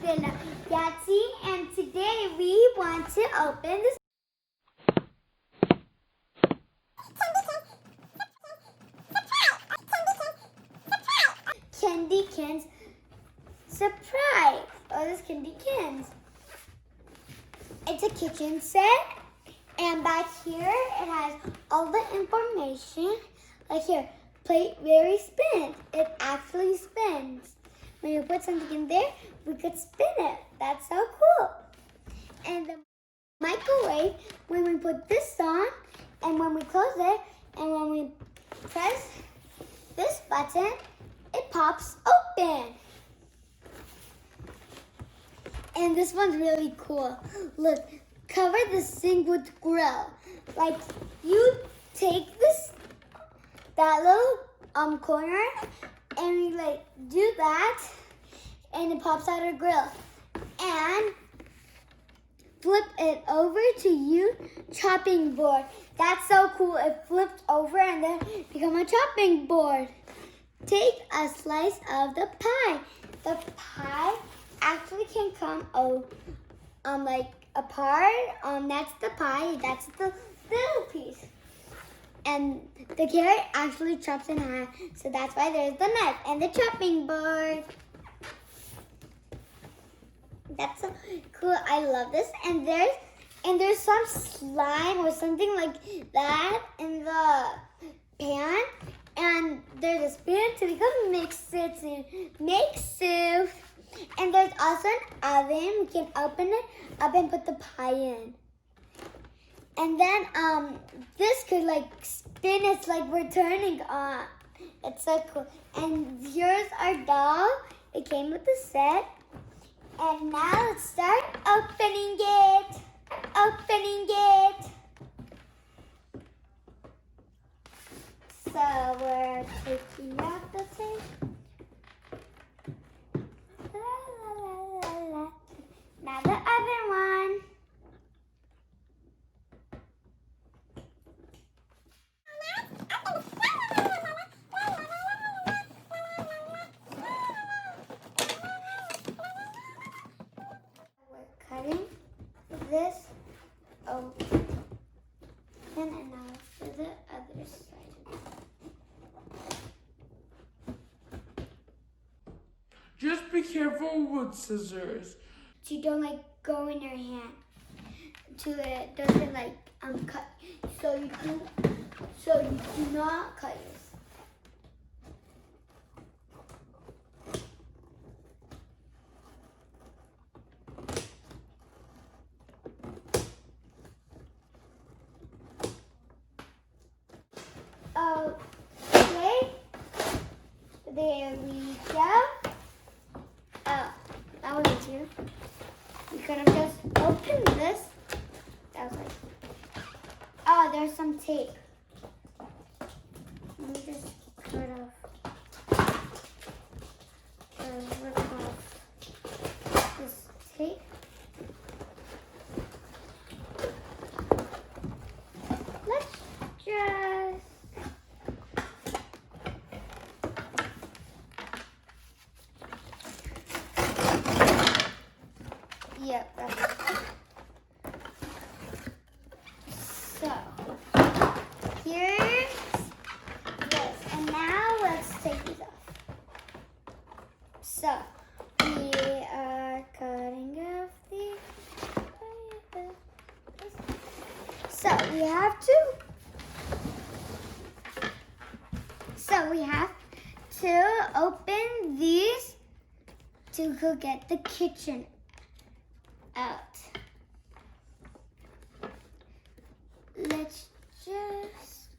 Bella Yahtzee, and today we want to open this Kindikids surprise. Oh, this Kindikids. It's a kitchen set, and back here it has all the information. Like here, plate very spins. It actually spins. When you put something in there, we could spin it. That's so cool. And the microwave, when we put this on, and when we close it, and when we press this button, it pops open. And this one's really cool. Look, cover the sink with grill. Like you take that little corner, and we like do that, and it pops out a grill. And flip it over to you chopping board. That's so cool. It flipped over and then become a chopping board. Take a slice of the pie. The pie actually can come like apart. That's the pie. That's the little piece. And the carrot actually chops in half. So that's why there's the knife and the chopping board. That's so cool. I love this. And there's some slime or something like that in the pan. And there's a spoon so we can mix it to make soup. And there's also an oven. We can open it up and put the pie in. And then this could like spin. It's like we're turning on. It's so cool. And here's our doll. It came with the set. And now let's start opening it. Opening it. So we're taking out the thing. Now the other one. We're cutting this open. And now for the other side. Just be careful with scissors. So you don't like go in your hand. So it doesn't like cut. So you do not cut yourself. Okay, there we go. Oh, that was easier. We could have just opened this. That was like, oh, there's some tape. Let me just cut off. Rip off this tape. Let's just. Yep, that's it. So, here's this. And now let's take these off. So, we are cutting off the... So, we have to open these to go get the kitchen out. Let's just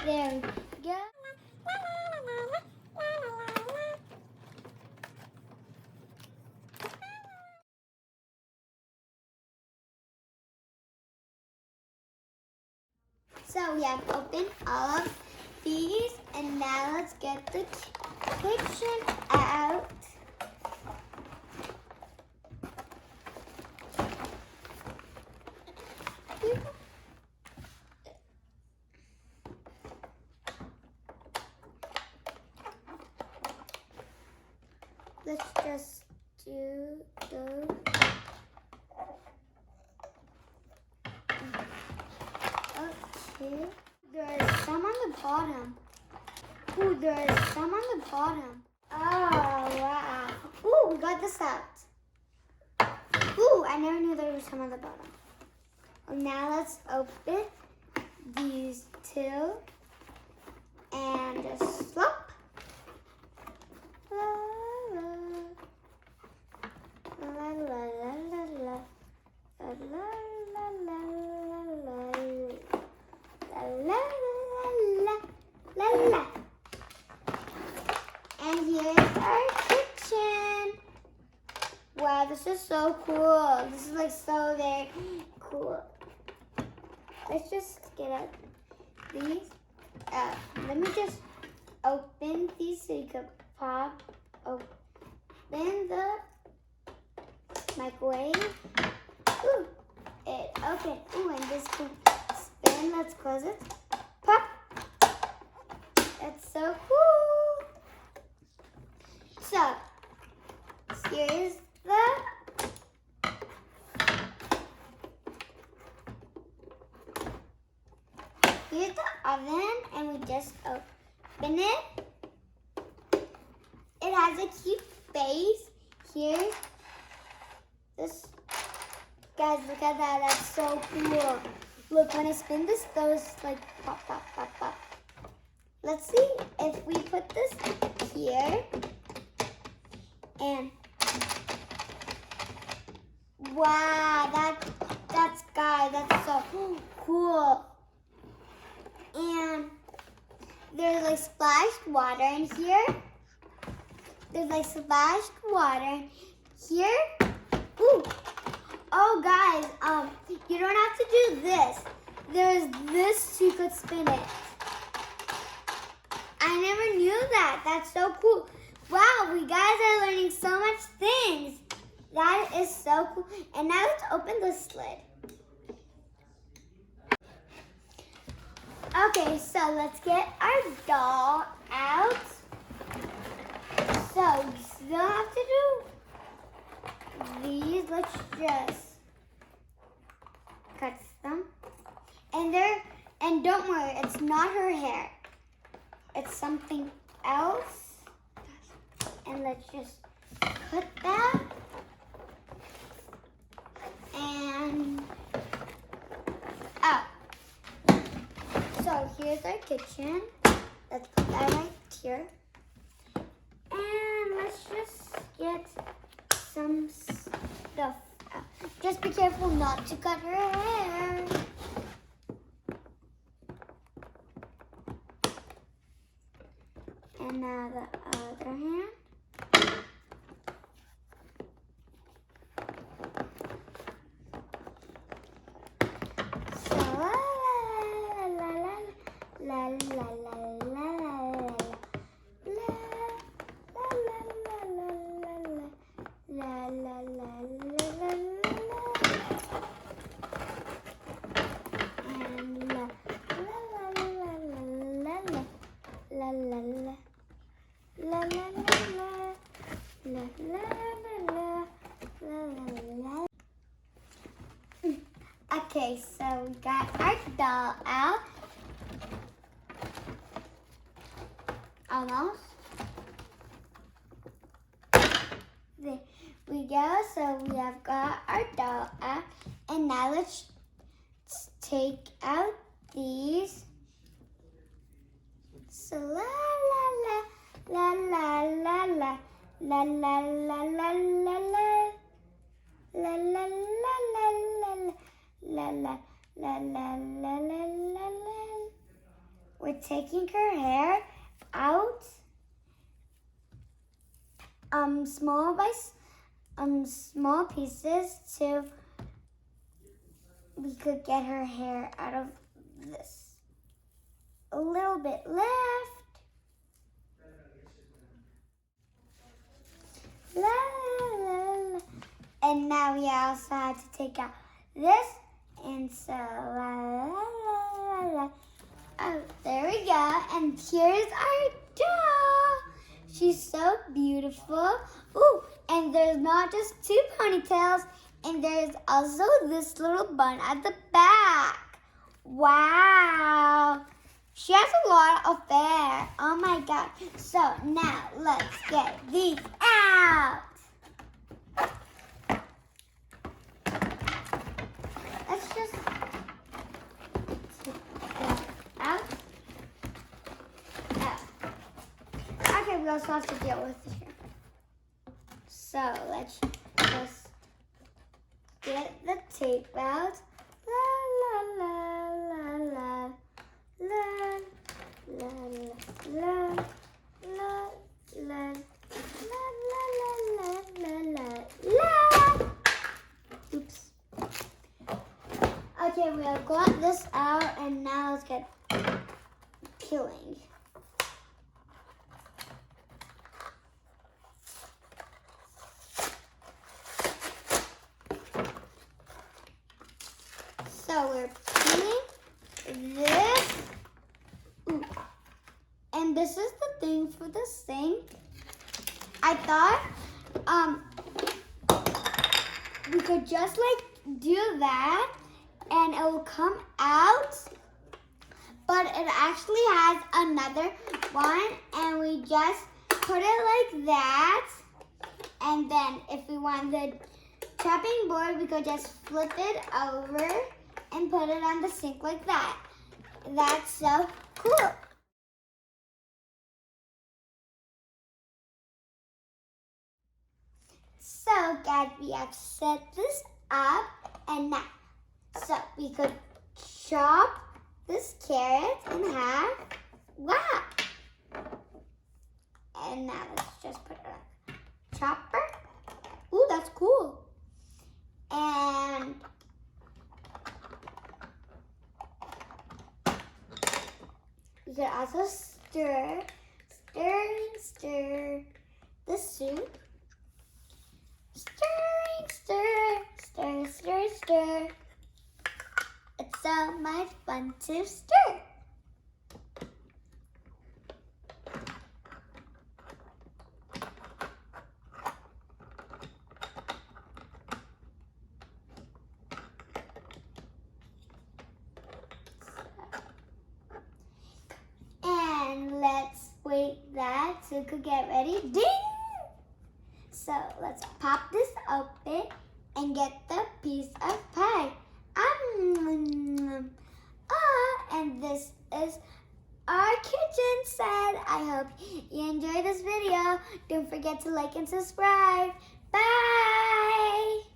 there we go. So we have opened all of these, and now let's get the kitchen out. Okay. There is some on the bottom. Ooh, there is some on the bottom. Oh, wow. Ooh, we got this out. Ooh, I never knew there was some on the bottom. Well, now let's open these two and just slop. La, la, la, la, la, la, la, la, la, la, la, la, la. And here's our kitchen. Wow, this is so cool. This is like so very cool. Let's just get out these. Let me just open these so you can pop open the microwave. Ooh, it open. Ooh, and this can spin. Let's close it. Pop. That's so cool. So, here's here's the oven, and we just open it. It has a cute face. Here's this. Guys, look at that. That's so cool. Look, when I spin this, those like pop, pop, pop, pop. Let's see if we put this here. And wow, that's so cool. And there's like splashed water in here. There's like splashed water here. Ooh. Oh guys, you don't have to do this. There's this so you could spin it. I never knew that. That's so cool. Wow, we guys are learning so much things. That is so cool. And now let's open the lid. Okay, so let's get our doll out. So we still have to do these. Let's just cut them. And don't worry, it's not her hair. It's something else. And let's just cut that. And out. So here's our kitchen. Let's put that right here. And let's just get some stuff out. Just be careful not to cut her hair. And now the other hand. So la la la la la la la la. Okay, so we got our doll out. Almost. There we go. So we have got our doll out. And now let's take out these. So la la la la la la la la la la la la la la la la la la la. We're taking her hair out small pieces so we could get her hair out of this. A little bit left. La, la, la. And now we also have to take out this. And so, la, la, la, la. Oh, there we go. And here's our doll. She's so beautiful. Ooh, and there's not just two ponytails. And there's also this little bun at the back. Wow. She has a lot of hair. Oh my god. So now let's get these out. Let's just take that out. Okay, we also have to deal with it here. So let's just get the tape out. La la la la la la la la la la la. Oops. Okay, we have got this out, and now let's get peeling. So we're peeling this. Ooh. And this is the thing for the sink. I thought we could just like do that and it will come out. But it actually has another one, and we just put it like that. And then if we want the chopping board, we could just flip it over and put it on the sink like that. That's so cool. So guys, we have set this up, and now, so we could chop this carrot in half. Wow. And now let's just put it on the chopper. Ooh, that's cool. And we could also stir the soup. Stir. It's so much fun to stir. And let's wait that so it could get ready. Ding! So let's pop this open and get the piece of pie. And this is our kitchen set. I hope you enjoyed this video. Don't forget to like and subscribe. Bye!